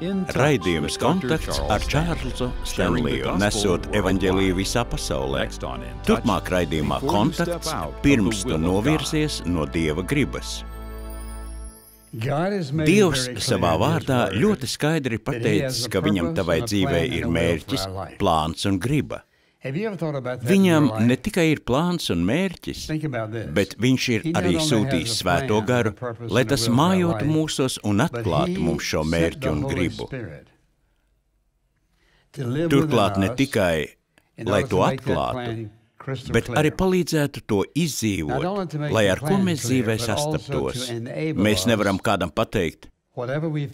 Raidījums Kontakts ar Čārlzu Stanliju, nesot evaņģeliju visā pasaulē. Turpmāk raidījumā Kontakts, pirms tu novirzies no Dieva gribas. Dievs savā vārdā ļoti skaidri pateicis, ka viņam tavai dzīvei ir mērķis, plāns un griba. Viņam ne tikai ir plāns un mērķis, bet viņš ir arī sūtījis Svēto garu, lai tas mājotu mūsos un atklātu mums šo mērķi un gribu. Turklāt ne tikai, lai to atklātu, bet arī palīdzētu to izdzīvot, lai ar ko mēs dzīvē sastaptos. Mēs nevaram kādam pateikt,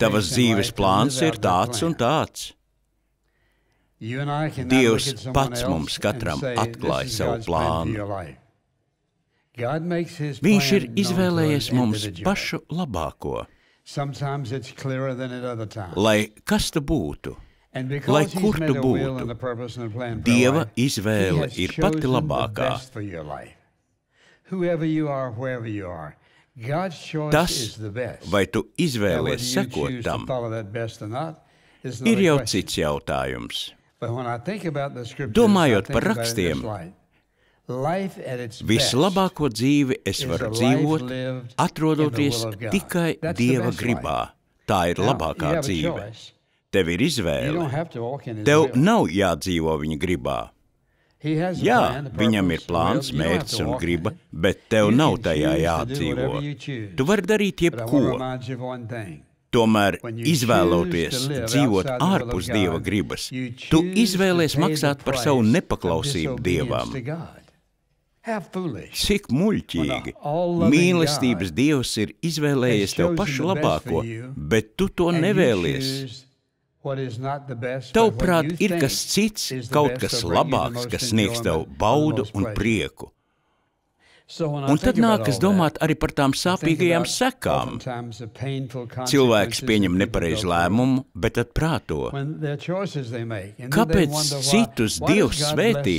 tavas dzīves plāns ir tāds un tāds. Dievs pats mums katram atklāja savu plānu. Viņš ir izvēlējies mums pašu labāko, lai kas tu būtu, lai kur tu būtu. Dieva izvēle ir pati labākā. Tas, vai tu izvēlies sekot tam, ir jau cits jautājums. Domājot par rakstiem, vislabāko dzīvi es varu dzīvot, atrodoties tikai Dieva gribā. Tā ir labākā dzīve. Tev ir izvēle. Tev nav jādzīvo viņa gribā. Jā, viņam ir plāns, mērķis un griba, bet tev nav tajā jādzīvo. Tu vari darīt jebko. Tomēr, izvēloties dzīvot ārpus Dieva gribas, tu izvēlies maksāt par savu nepaklausību Dievam. Cik muļķīgi! Mīlestības Dievs ir izvēlējies tev pašu labāko, bet tu to nevēlies. Tavuprāt, ir kas cits, kaut kas labāks, kas sniegs tev baudu un prieku. Un tad nākas domāt arī par tām sāpīgajām sekām. Cilvēks pieņem nepareizu lēmumu, bet tad prāto. Kāpēc citus Dievs svētī,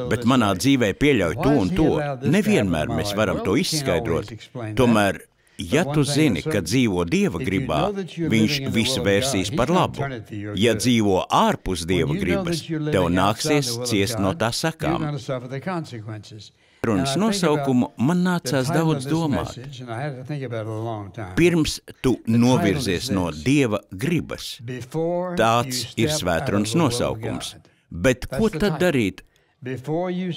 bet manā dzīvē pieļauj to un to? Nevienmēr mēs varam to izskaidrot. Tomēr, ja tu zini, ka dzīvo Dieva gribā, viņš visu vērsīs par labu. Ja dzīvo ārpus Dieva gribas, tev nāksies ciest no tā sekām. Runas nosaukumu man nācās daudz domāt. Pirms tu novirzies no Dieva gribas, tāds ir svētrunas nosaukums. Bet ko tad darīt,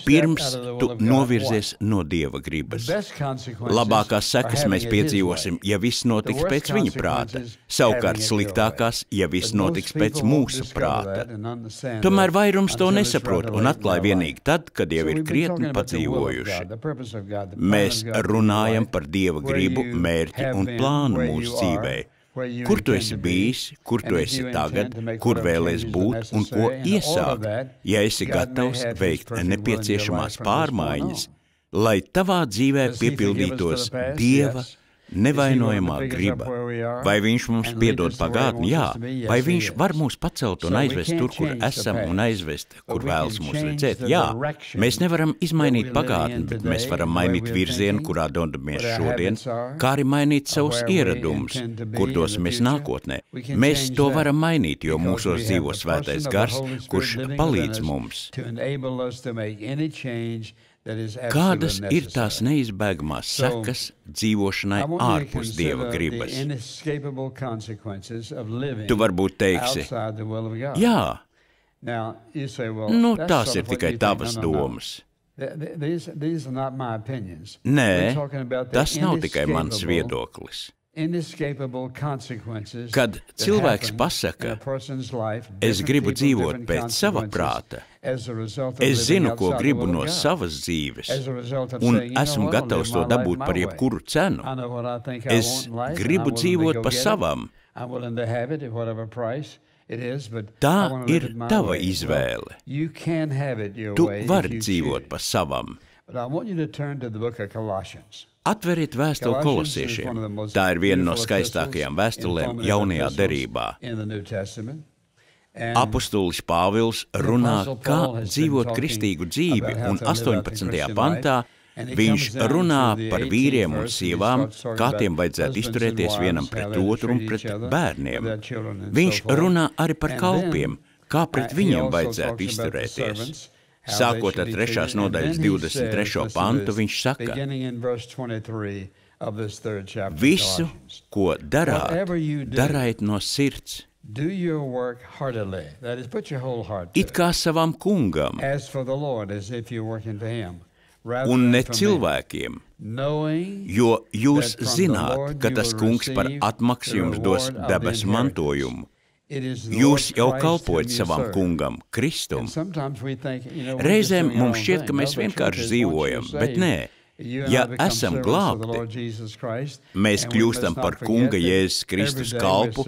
pirms tu novirzies no Dieva gribas? Labākās sekas mēs piedzīvosim, ja viss notiks pēc viņa prāta. Savukārt sliktākās, ja viss notiks pēc mūsu prāta. Tomēr vairums to nesaprot un atklāj vienīgi tad, kad jau ir krietni padzīvojuši. Mēs runājam par Dieva gribu, mērķi un plānu mūsu dzīvei. Kur tu esi bijis, kur tu esi tagad, kur vēlies būt un ko iesākt, ja esi gatavs veikt nepieciešamās pārmaiņas, lai tavā dzīvē piepildītos Dieva nevainojamā griba. Vai viņš mums piedod pagātni? Jā. Vai viņš var mūs pacelt un aizvest tur, kur esam, un aizvest, kur vēlas mūs redzēt? Jā. Mēs nevaram izmainīt pagātni, bet mēs varam mainīt virzienu, kurā dodamies šodien, kā arī mainīt savus ieradumus, kur dosimies nākotnē. Mēs to varam mainīt, jo mūsos dzīvo Svētais Gars, kurš palīdz mums. Kādas ir tās neizbēgamās sekas dzīvošanai ārpus Dieva gribas? Tu varbūt teiksi, jā, tās ir tikai tavas domas. Nē, tas nav tikai mans viedoklis. Kad cilvēks pasaka, es gribu dzīvot pēc sava prāta, es zinu, ko gribu no savas dzīves, un esmu gatavs to dabūt par jebkuru cenu, es gribu dzīvot pa savam, tā ir tava izvēle. Tu vari dzīvot pa savam. Atveriet vēstuli Kolosiešiem. Tā ir viena no skaistākajām vēstulēm jaunajā derībā. Apostolis Pāvils runā, kā dzīvot kristīgu dzīvi, un 18. pantā Viņš runā par vīriem un sievām, kā tiem vajadzētu izturēties vienam pret otru un pret bērniem. Viņš runā arī par kalpiem, kā pret viņiem vajadzētu izturēties. Sākot ar 3. nodaļas 23. pantu, viņš saka: Visu, ko darāt, dariet no sirds, it kā savam kungam, un ne cilvēkiem, jo jūs zināt, ka tas kungs par atmaksu jums dos debesu mantojumu. Jūs jau kalpojat savam kungam, Kristum. Reizēm mums šķiet, ka mēs vienkārši dzīvojam, bet nē. Ja esam glābti, mēs kļūstam par kunga Jēzus Kristus kalpu,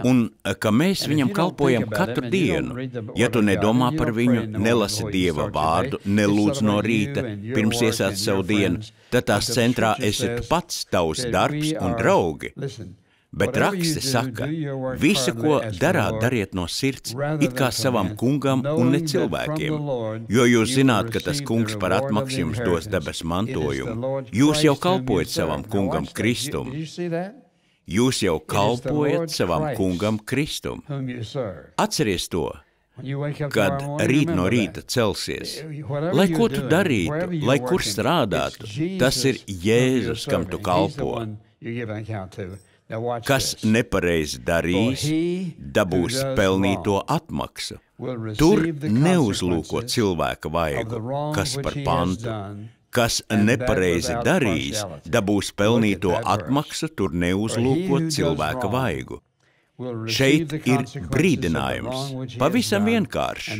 un ka mēs viņam kalpojam katru dienu. Ja tu nedomā par viņu, nelasi Dieva vārdu, nelūdz no rīta, pirms iesāc savu dienu, tad tās centrā esi pats, tavs darbs un draugi. Bet raksti saka, visu, ko darāt, dariet no sirds, it kā savam kungam un ne cilvēkiem, jo jūs zināt, ka tas kungs par atmaksu jums dos debesu mantojumu. Jūs jau kalpojat savam kungam Kristum. Jūs jau kalpojat savam kungam Kristum. Atceries to, kad rīt no rīta celsies. Lai ko tu darītu, lai kur strādātu, tas ir Jēzus, kam tu kalpo. Kas nepareizi darīs, dabūs pelnīto atmaksu. Tur neuzlūko cilvēka vaigu, kas par pantu. Kas nepareizi darīs, dabūs pelnīto atmaksu, tur neuzlūko cilvēka vaigu. Šeit ir brīdinājums, pavisam vienkārši.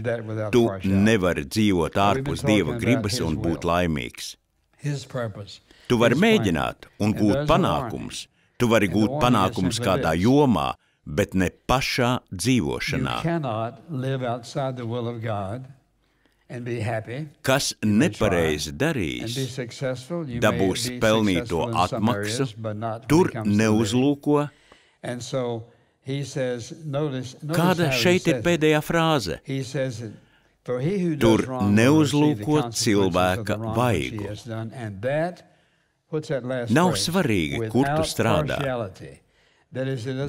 Tu nevari dzīvot ārpus Dieva gribas un būt laimīgs. Tu vari mēģināt un gūt panākumus. Tu vari gūt panākumus kādā jomā, bet ne pašā dzīvošanā. Kas nepareizi darīs, dabūs pelnīto atmaksu, tur neuzlūko. Kāda šeit ir pēdējā frāze? Tur neuzlūko cilvēka vaigu. Nav svarīgi, kur tu strādā.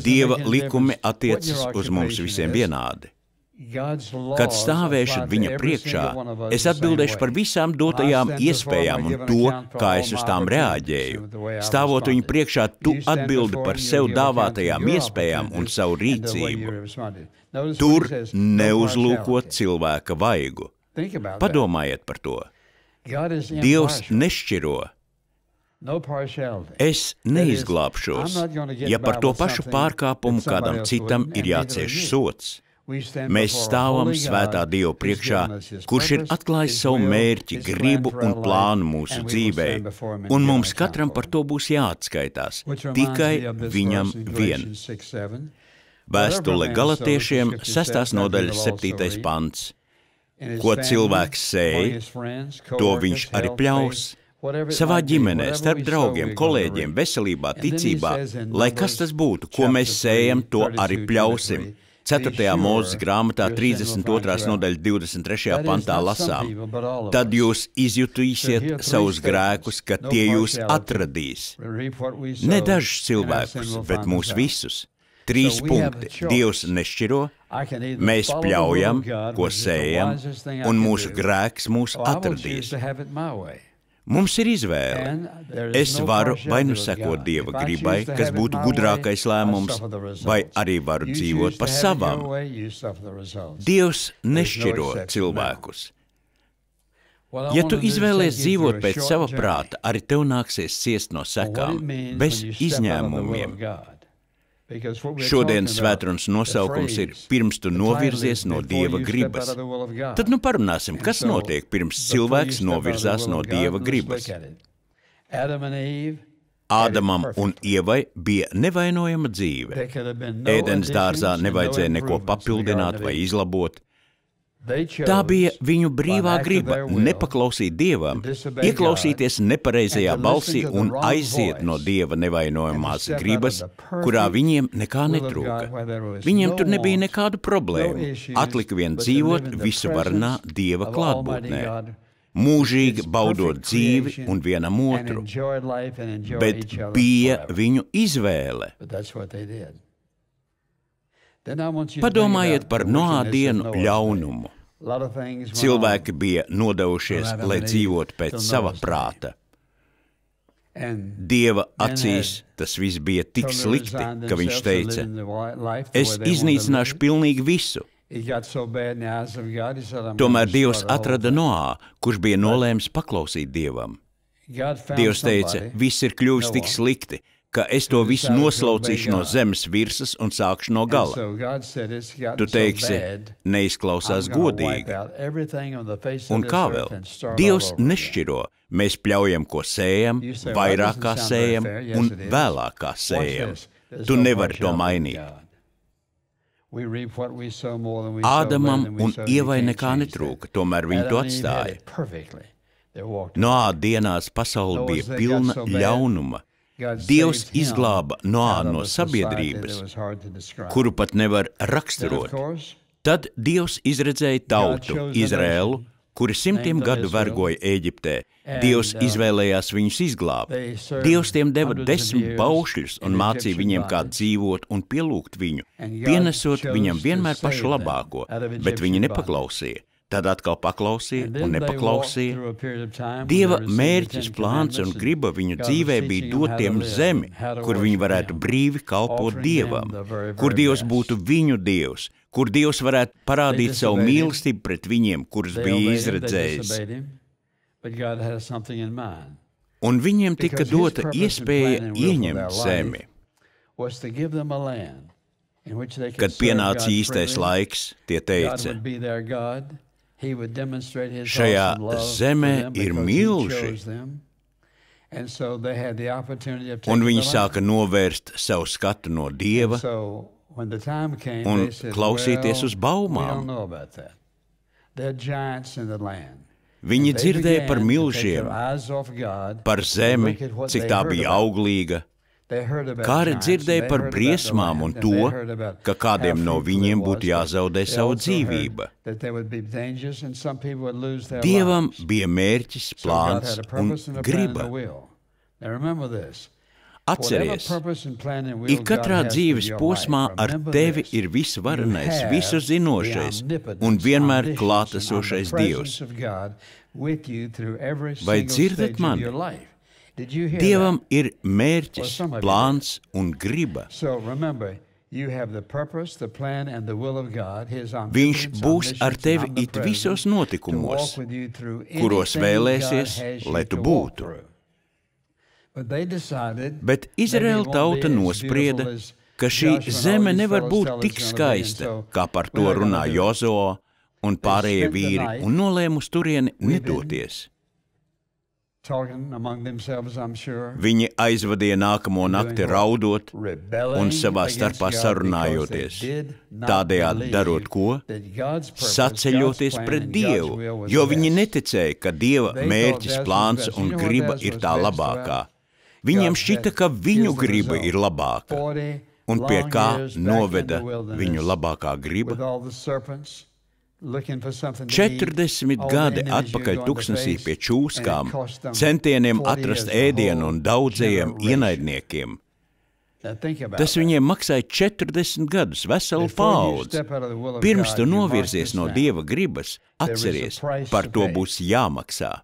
Dieva likumi attiecas uz mums visiem vienādi. Kad stāvēšu viņa priekšā, es atbildēšu par visām dotajām iespējām un to, kā es uz tām reaģēju. Stāvot viņa priekšā, tu atbildi par sev dāvātajām iespējām un savu rīcību. Tur neuzlūko cilvēka vaigu. Padomājiet par to. Dievs nešķiro. Es neizglābšos, ja par to pašu pārkāpumu kādam citam ir jācieš sods. Mēs stāvam svētā Dieva priekšā, kurš ir atklājis savu mērķi, gribu un plānu mūsu dzīvē, un mums katram par to būs jāatskaitās, tikai viņam vien. Vēstule Galatiešiem 6. nodaļas 7. pants. Ko cilvēks sēj, to viņš arī pļaus. Savā ģimenē, starp draugiem, kolēģiem, veselībā, ticībā, lai kas tas būtu, ko mēs sējam, to arī pļausim. 4. Mūzes grāmatā 32. nodaļa 23. pantā lasām. Tad jūs izjutīsiet savus grēkus, ka tie jūs atradīs. Ne dažus cilvēkus, bet mūs visus. 3 punkti. Dievs nešķiro, mēs pļaujam, ko sējam, un mūsu grēks mūs atradīs. Mums ir izvēle. Es varu vai nu sekot Dieva gribai, kas būtu gudrākais lēmums, vai arī varu dzīvot pa savam. Dievs nešķiro cilvēkus. Ja tu izvēlies dzīvot pēc sava prāta, arī tev nāksies ciest no sekām, bez izņēmumiem. Šodienas svētdienas nosaukums ir pirms tu novirzies no Dieva gribas. Tad nu parunāsim, kas notiek pirms cilvēks novirzās no Dieva gribas. Ādamam un Ievai bija nevainojama dzīve. Ēdens dārzā nevajadzēja neko papildināt vai izlabot. Tā bija viņu brīvā griba nepaklausīt Dievam, ieklausīties nepareizajā balsī un aiziet no Dieva nevainojamās gribas, kurā viņiem nekā netrūka. Viņiem tur nebija nekādu problēmu, atlika vien dzīvot visu varenā Dieva klātbūtnē. mūžīgi baudot dzīvi un vienam otru, bet bija viņu izvēle. Padomājiet par Noā dienu ļaunumu. Cilvēki bija nodevušies, lai dzīvotu pēc sava prāta. Dieva acīs tas viss bija tik slikti, ka viņš teica, es iznīcināšu pilnīgi visu. Tomēr Dievs atrada Noā, kurš bija nolēmis paklausīt Dievam. Dievs teica, viss ir kļuvis tik slikti, ka es to visu noslaucīšu no zemes virsmas un sākšu no gala. Tu teiksi, neizklausās godīgi. Un kā vēl? Dievs nešķiro. Mēs pļaujam, ko sējam, vairāk kā sējam un vēlāk kā sējam. Tu nevari to mainīt. Ādamam un Ievai nekā netrūka, tomēr viņi to atstāja. Noā dienās pasaule bija pilna ļaunuma. Dievs izglāba Noā no sabiedrības, kuru pat nevar raksturot. Tad Dievs izredzēja tautu, Izraēlu, kuri simtiem gadu vergoja Ēģiptē. Dievs izvēlējās viņus izglābt. Dievs tiem deva 10 baušļus un mācīja viņiem, kā dzīvot un pielūgt viņu, pienesot viņam vienmēr pašu labāko, bet viņi nepaklausīja. Tad atkal paklausīja un nepaklausīja. Dieva mērķis, plāns un griba viņu dzīvē bija dot tiem zemi, kur viņi varētu brīvi kalpot Dievam, kur Dievs būtu viņu Dievs, kur Dievs varētu parādīt savu mīlestību pret viņiem, kurus bija izredzējis. Un viņiem tika dota iespēja ieņemt zemi. Kad pienāca īstais laiks, tie teica, šajā zemē ir milži, un viņi sāka novērst savu skatu no Dieva un klausīties uz baumām. Viņi dzirdēja par milžiem, par zemi, cik tā bija auglīga. Kā arī dzirdēja par briesmām un to, ka kādiem no viņiem būtu jāzaudē savu dzīvību. Dievam bija mērķis, plāns un griba. Atceries, ik katrā dzīves posmā ar tevi ir visvarenais, visu zinošais un vienmēr klātesošais Dievs. Vai dzirdat mani? Dievam ir mērķis, plāns un griba. Viņš būs ar tevi it visos notikumos, kuros vēlēsies, lai tu būtu. Bet Izraēla tauta nosprieda, ka šī zeme nevar būt tik skaista, kā par to runā Jozo un pārējie vīri, un nolēma uz turieni nedoties. Viņi aizvadīja nākamo nakti raudot un savā starpā sarunājoties, tādējādi darot ko? Saceļoties pret Dievu, jo viņi neticēja, ka Dieva mērķis, plāns un griba ir tā labākā. Viņiem šķita, ka viņu griba ir labāka, un pie kā noveda viņu labākā griba? 40 gadi atpakaļ tuksnesī pie čūskām, centieniem atrast ēdienu un daudzajiem ienaidniekiem. Tas viņiem maksāja 40 gadus, veselu paudzi. Pirms tu novirzies no Dieva gribas, atceries, par to būs jāmaksā.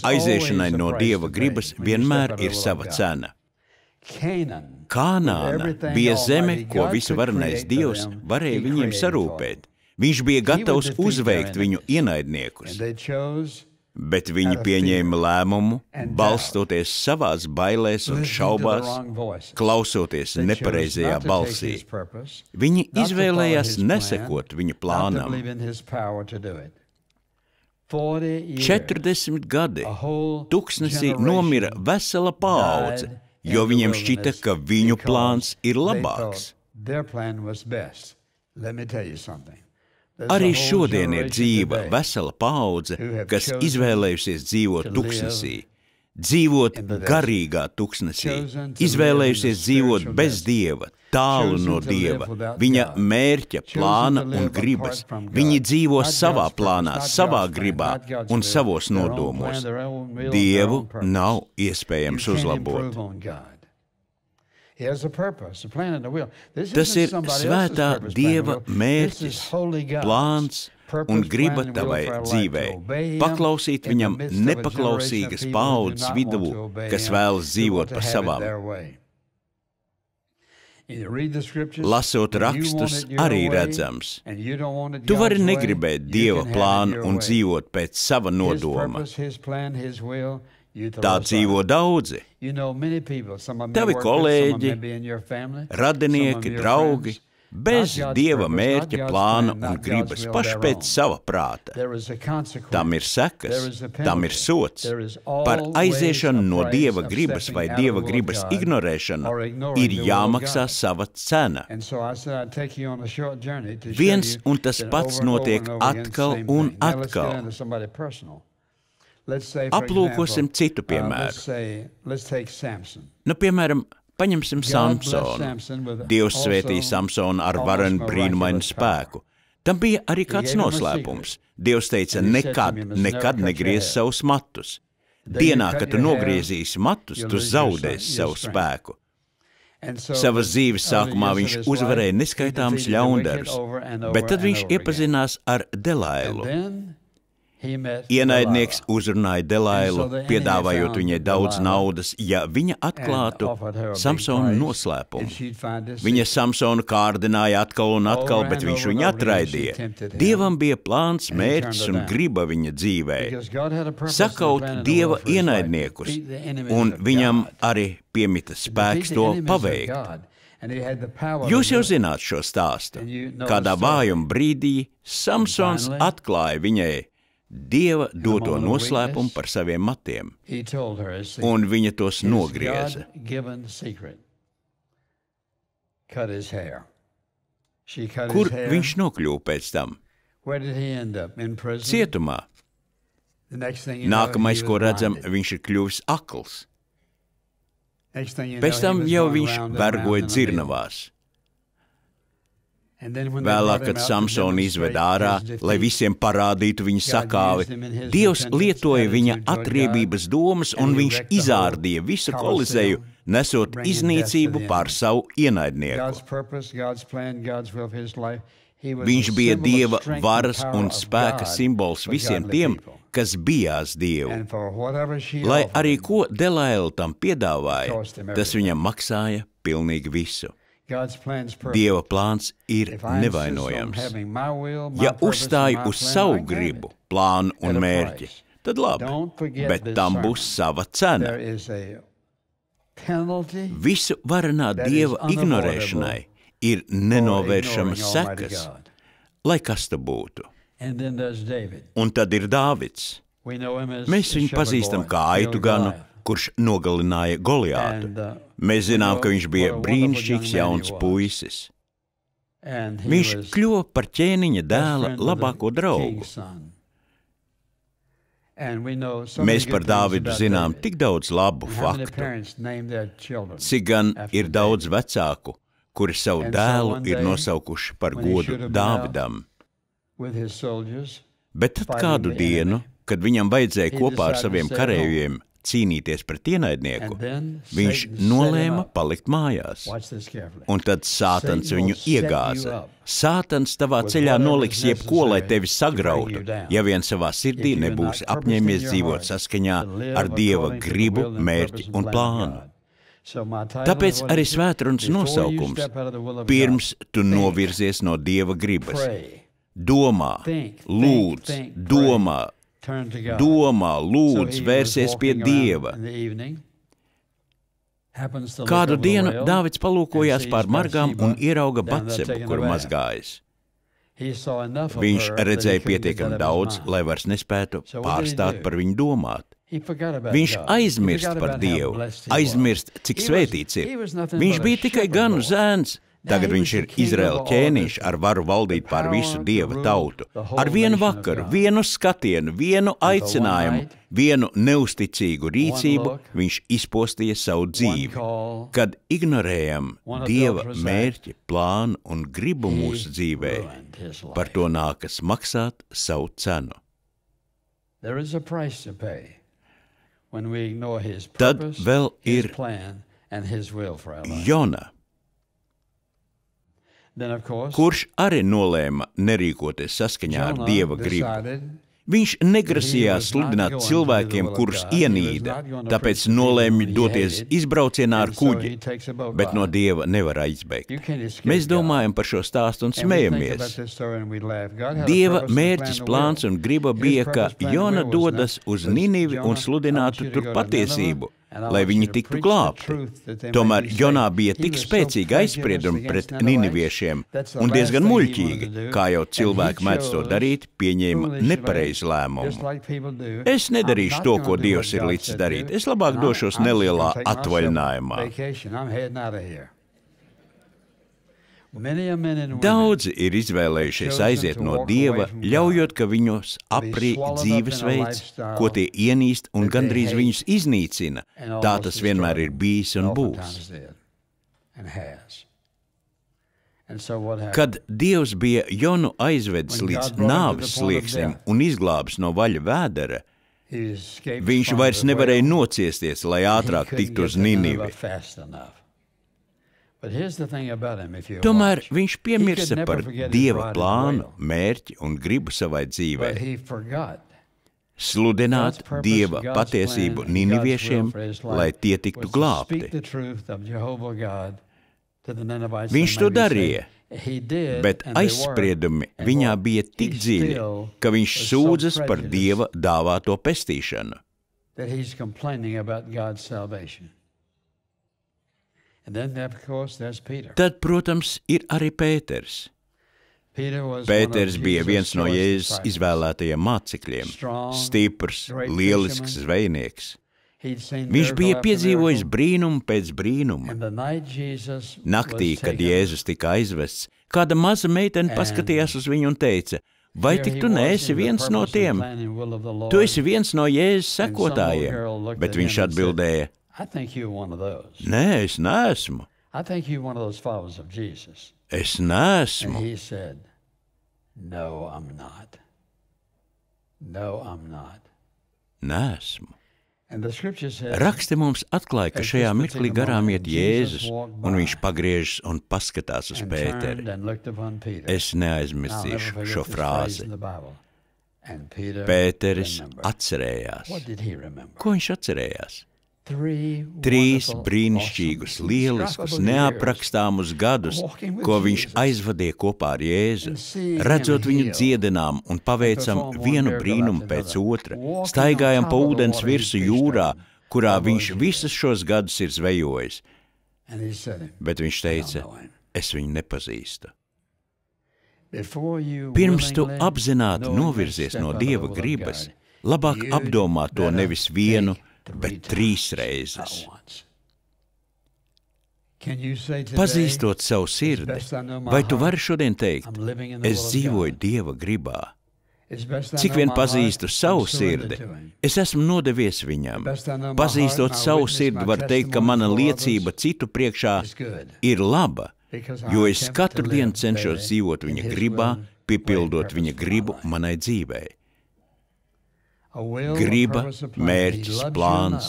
Aiziešanai no Dieva gribas vienmēr ir sava cena. Kānāna bija zeme, ko visvarenais Dievs varēja viņiem sarūpēt. Viņš bija gatavs uzveikt viņu ienaidniekus, bet viņi pieņēma lēmumu, balstoties savās bailēs un šaubās, klausoties nepareizajā balsī. Viņi izvēlējās nesekot viņa plānam. 40 gadi tuksnesī nomira vesela paudze, jo viņiem šķita, ka viņu plāns ir labāks. Arī šodien ir dzīva vesela paudze, kas izvēlējusies dzīvot tuksnesī. dzīvot garīgā tuksnesī, izvēlējusies dzīvot bez Dieva, tālu no Dieva, viņa mērķa, plāna un gribas. Viņi dzīvo savā plānā, savā gribā un savos nodomos. Dievu nav iespējams uzlabot. Tas ir svētā Dieva mērķis, plāns un griba tavai dzīvei. Paklausīt viņam nepaklausīgas paaudzes vidū, kas vēlas dzīvot pa savām. Lasot rakstus, arī redzams. Tu vari negribēt Dieva plānu un dzīvot pēc sava nodoma. Tā dzīvo daudzi. Tavi kolēģi, radinieki, draugi, bez Dieva mērķa, plāna un gribas, paši pēc sava prāta. Tam ir sekas, tam ir sots. Par aiziešanu no Dieva gribas vai Dieva gribas ignorēšanu ir jāmaksā sava cena. Viens un tas pats notiek atkal un atkal. Aplūkosim citu piemēru. Piemēram, paņemsim Samsonu. Dievs svētīja Samsonu ar varenu brīnumainu spēku. Tam bija arī kāds noslēpums. Dievs teica, nekad negriez savus matus. Dienā, kad tu nogriezīsi matus, tu zaudēsi savu spēku. Savas dzīves sākumā viņš uzvarēja neskaitāmus ļaundarus, bet tad viņš iepazinās ar Delailu. Ienaidnieks uzrunāja Delailu, piedāvājot viņai daudz naudas, ja viņa atklātu Samsona noslēpumu. Viņa Samsonu kārdināja atkal un atkal, bet viņš viņu atraidīja. Dievam bija plāns, mērķis un griba viņa dzīvē. Sakaut Dieva ienaidniekus, un viņam arī piemita spēks to paveikt. Jūs jau zināt šo stāstu. Kādā vājuma brīdī Samsons atklāja viņai Dieva doto noslēpumu par saviem matiem, un viņa tos nogrieza. Kur viņš nokļuva pēc tam? Cietumā. Nākamais, ko redzam, viņš ir kļuvis akls. Pēc tam jau viņš vergoja dzirnavās. Vēlāk, kad Samsonu izved ārā, lai visiem parādītu viņa sakāvi, Dievs lietoja viņa atriebības domas, un viņš izārdīja visu Koliseju, nesot iznīcību pār savu ienaidnieku. Viņš bija Dieva varas un spēka simbols visiem tiem, kas bijās Dievu. Lai arī ko Delaila tam piedāvāja, tas viņam maksāja pilnīgi visu. Dieva plāns ir nevainojams. Ja uzstāju uz savu gribu, plānu un mērķi, tad labi, bet tam būs sava cena. Visu varenā Dieva ignorēšanai ir nenovēršamas sekas, lai kas ta būtu. Un tad ir Dāvids. Mēs viņu pazīstam kā aitu ganu, kurš nogalināja Goliātu. Mēs zinām, ka viņš bija brīnišķīgs jauns puisis. Viņš kļuva par ķēniņa dēla labāko draugu. Mēs par Dāvidu zinām tik daudz labu faktu, cik gan ir daudz vecāku, kuri savu dēlu ir nosaukuši par godu Dāvidam. Bet tad kādu dienu, kad viņam vajadzēja kopā ar saviem kareiviem cīnīties pret ienaidnieku, viņš nolēma palikt mājās. Un tad Sātans viņu iegāza. Sātans tavā ceļā noliks jebko, lai tevi sagrautu, ja vien savā sirdī nebūsi apņēmies dzīvot saskaņā ar Dieva gribu, mērķi un plānu. Tāpēc arī svētrunas nosaukums pirms tu novirzies no Dieva gribas. Domā, lūdz, domā, lūdz, vērsies pie Dieva. Kādu dienu Dāvids palūkojās pār margām un ierauga Batsebu, kur mazgājas. Viņš redzēja pietiekami daudz, lai vairs nespētu pārstāt par viņu domāt. Viņš aizmirst par Dievu, aizmirst, cik svētīts ir. Viņš bija tikai ganu zēns, Tagad viņš ir Izraēla ķēniņš ar varu valdīt pār visu Dieva tautu. Ar vienu vakaru, vienu skatienu, vienu aicinājumu, vienu neusticīgu rīcību viņš izpostīja savu dzīvi. Kad ignorējam Dieva mērķi, plānu un gribu mūsu dzīvē, par to nākas maksāt savu cenu. Tad vēl ir Jona, kurš arī nolēma nerīkoties saskaņā ar Dieva gribu. Viņš negrasījās sludināt cilvēkiem, kurus ienīda, tāpēc nolēma doties izbraucienā ar kuģi, bet no Dieva nevar aizbēgt. Mēs domājam par šo stāstu un smejamies. Dieva mērķis, plāns un griba bija, ka Jona dodas uz Ninivi un sludinātu tur patiesību, lai viņi tiktu glābti. Tomēr Jonā bija tik spēcīga aizsprieduma pret niniviešiem un diezgan muļķīgi, kā jau cilvēki mēdz to darīt, pieņēma nepareizu lēmumu. Es nedarīšu to, ko Dievs ir licis darīt. Es labāk došos nelielā atvaļinājumā. Daudzi ir izvēlējušies aiziet no Dieva, ļaujot, ka viņus aprī dzīvesveids, ko tie ienīst un gandrīz viņus iznīcina. Tā tas vienmēr ir bijis un būs. Kad Dievs bija Jonu aizvedis līdz nāves slieksnim un izglābis no vaļa vēdera, viņš vairs nevarēja nociesties, lai ātrāk tiktu uz Ninivi. Tomēr viņš piemirsa par Dieva plānu, mērķi un gribu savai dzīvei. Sludināt Dieva patiesību niniviešiem, lai tie tiktu glābti. Viņš to darīja, bet aizspriedumi viņā bija tik dziļi, ka viņš sūdzas par Dieva dāvāto pestīšanu. Tad, protams, ir arī Pēters. Pēters bija viens no Jēzus izvēlētajiem mācekļiem, stiprs, lielisks zvejnieks. Viņš bija piedzīvojis brīnumu pēc brīnuma. Naktī, kad Jēzus tika aizvests, kāda maza meitene paskatījās uz viņu un teica: vai tik tu neesi viens no tiem? Tu esi viens no Jēzus sekotājiem, bet viņš atbildēja: nē, es neesmu. Es neesmu. Neesmu. Raksti mums atklāja, ka šajā mirklī garām iet Jēzus, un viņš pagriežas un paskatās uz Pēteri. Es neaizmirsīšu šo frāzi. Pēteris atcerējās. Ko viņš atcerējās? 3 brīnišķīgus, lieliskus, neaprakstāmus gadus, ko viņš aizvadīja kopā ar Jēzu, redzot viņu dziedinām un paveicam vienu brīnumu pēc otra, staigājam pa ūdens virsu jūrā, kurā viņš visus šos gadus ir zvejojis. Bet viņš teica: es viņu nepazīstu. Pirms tu apzināti novirzies no Dieva gribas, labāk apdomā to nevis vienu, bet 3 reizes. Pazīstot savu sirdi, vai tu vari šodien teikt: es dzīvoju Dieva gribā? Cik vien pazīstu savu sirdi, es esmu nodevies viņam. Pazīstot savu sirdi, var teikt, ka mana liecība citu priekšā ir laba, jo es katru dienu cenšos dzīvot viņa gribā, piepildot viņa gribu manai dzīvei. Griba, mērķis, plāns.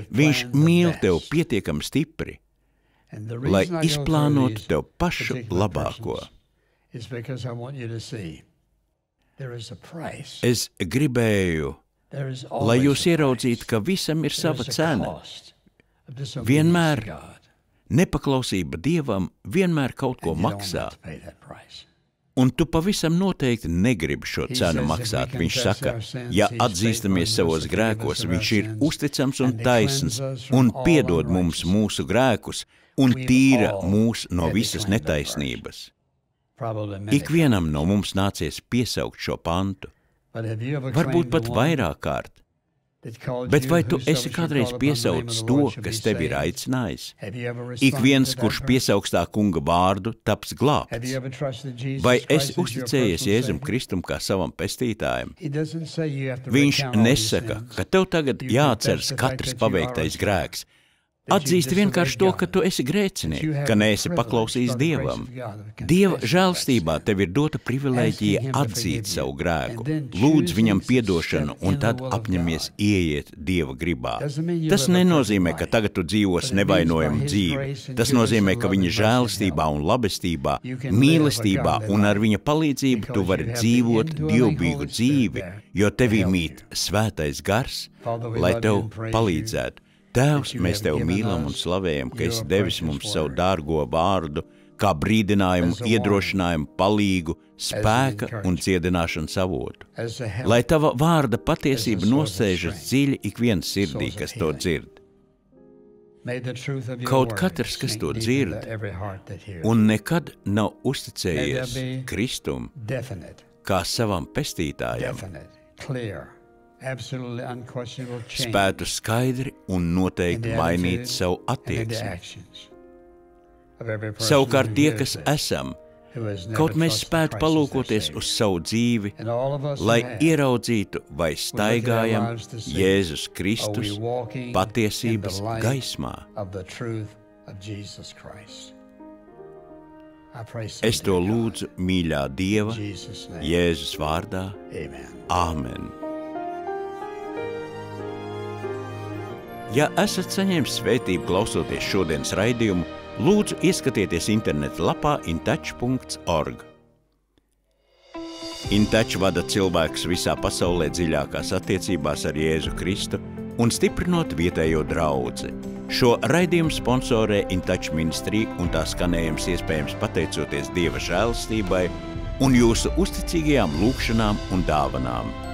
Viņš mīl tev pietiekami stipri, lai izplānotu tev pašu labāko. Es gribēju, lai jūs ieraudzītu, ka visam ir sava cena. Vienmēr nepaklausība Dievam vienmēr kaut ko maksā. Un tu pavisam noteikti negribi šo cenu maksāt. Viņš saka, ja atzīstamies savos grēkos, viņš ir uzticams un taisns un piedod mums mūsu grēkus un tīra mūs no visas netaisnības. Ikvienam no mums nācies piesaukt šo pantu, varbūt pat vairāk kārt. Bet vai tu esi kādreiz piesaucis to, kas tevi ir aicinājis? Ik viens, kurš piesaugs tā kunga vārdu, taps glābts. Vai esi uzticējies Jēzum Kristum kā savam pestītājam? Viņš nesaka, ka tev tagad jāatceras katrs paveiktais grēks. Atzīsti vienkārši to, ka tu esi grēcinieks, ka neesi paklausījis Dievam. Dieva žēlstībā tev ir dota privilēģija atzīt savu grēku, lūdz viņam piedošanu un tad apņemies ieiet Dieva gribā. Tas nenozīmē, ka tagad tu dzīvos nevainojamu dzīvi. Tas nozīmē, ka viņa žēlstībā un labestībā, mīlestībā un ar viņa palīdzību tu vari dzīvot dievbijīgu dzīvi, jo tevī mīt svētais gars, lai tev palīdzētu. Tēvs, mēs tev mīlam un slavējam, ka esi devis mums savu dārgo vārdu, kā brīdinājumu, iedrošinājumu, palīgu, spēka un dziedināšanas avotu. Lai tava vārda patiesība nosēžas dziļi ikvienas sirdī, kas to dzird. Kaut katrs, kas to dzird un nekad nav uzticējies Kristum kā savam pestītājam, spētu skaidri un noteikti mainīt savu attieksmi. Savukārt tie, kas esam, kaut mēs spētu palūkoties uz savu dzīvi, lai ieraudzītu, vai staigājam Jēzus Kristus patiesības gaismā. Es to lūdzu mīļā Dieva, Jēzus vārdā. Āmen. Ja esat saņēmis svētību klausoties šodienas raidījumu, lūdzu ieskatieties interneta lapā intouch.org. InTouch vada cilvēkus visā pasaulē dziļākās attiecībās ar Jēzu Kristu un stiprinot vietējo draudzi. Šo raidījumu sponsorē InTouch ministrija un tā skanējums iespējams pateicoties Dieva žēlastībai un jūsu uzticīgajām lūgšanām un dāvanām.